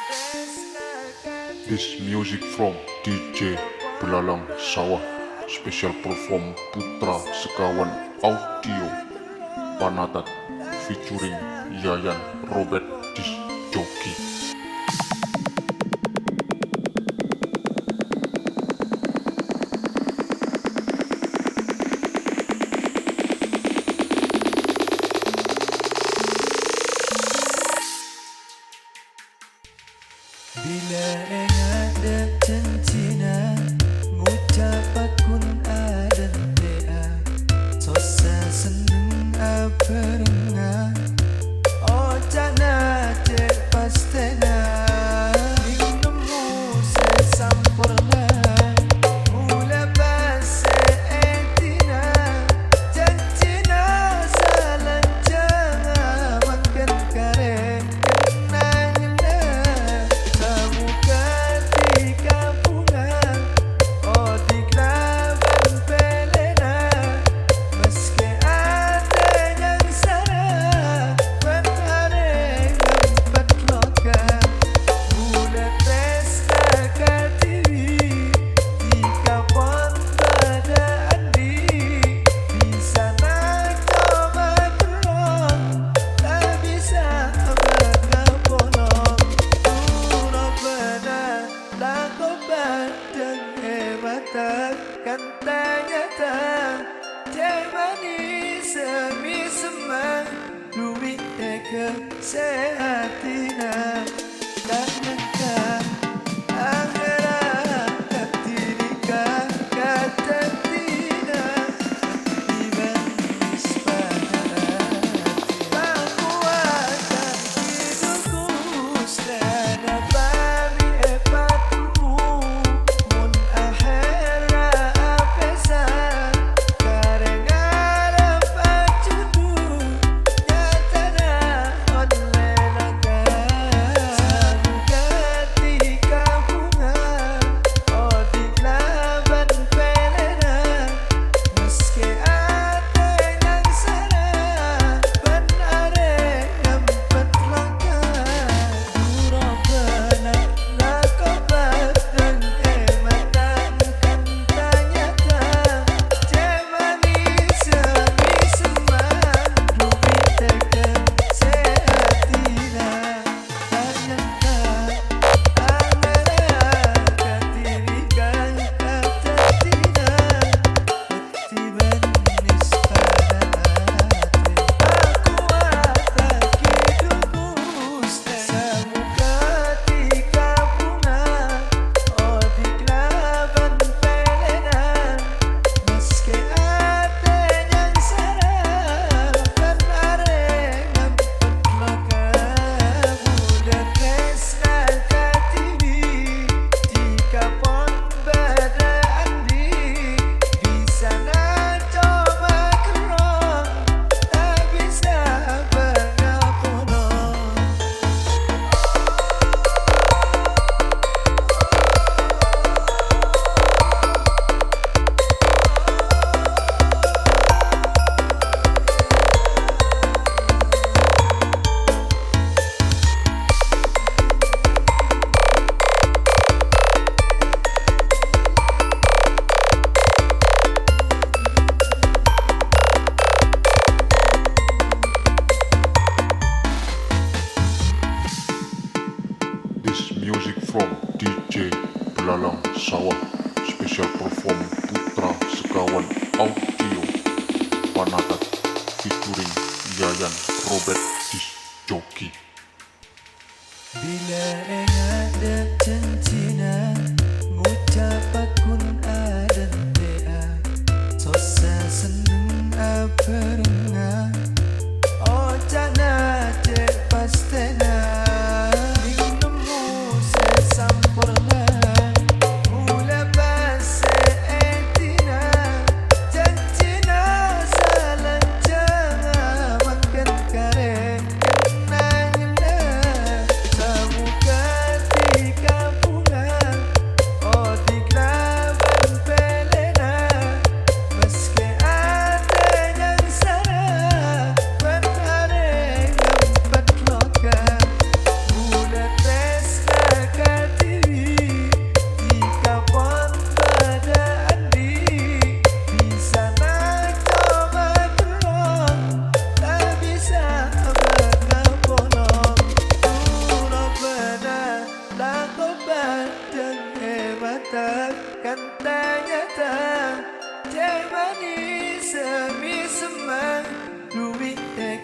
This music from DJ Belalang Sawah. Special perform Putra Sekawan Audio Panatat featuring Yayan Robert Disc Jockey. Bila ada jantina ngucap kun adan dea sosa seneng aperna oh jana cek pastena minummu sesampurna mula base etina jantina salanjang makan kare kan ternyata Jermani semi semang duit kesehatina tak nyangka anggaran ketirika kata tina dimanis pada aku akan hidupku selama bami epatumu mun aher This music from DJ Belalang Sawah. Special perform Putra Sekawan Audio Panatat featuring Yayan Robert Disc Jockey. Bila ada jantina ngucap kun adan dea sosa seneng aperna oh jana cek pastena sampurna mula base etina jantina salanjang makan kare kenangna samu ketika bunga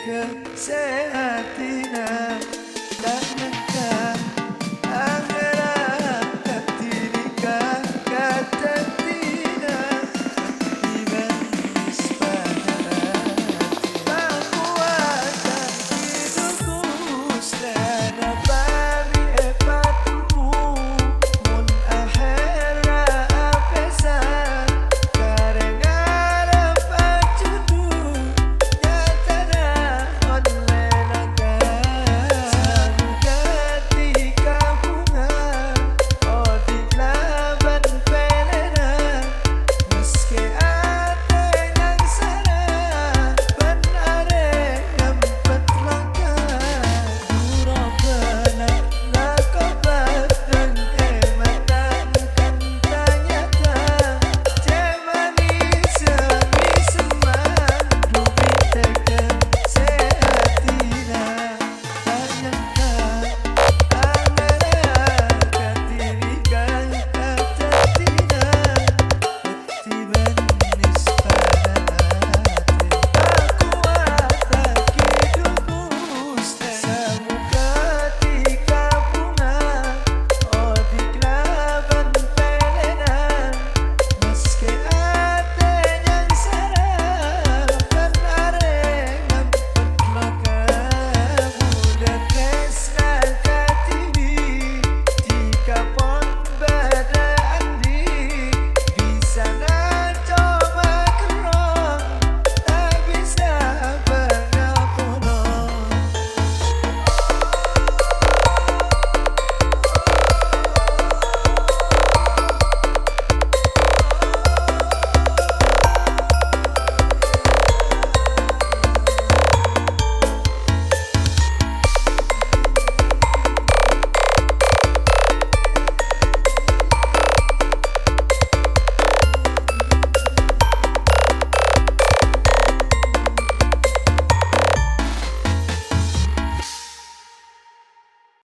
kesehatan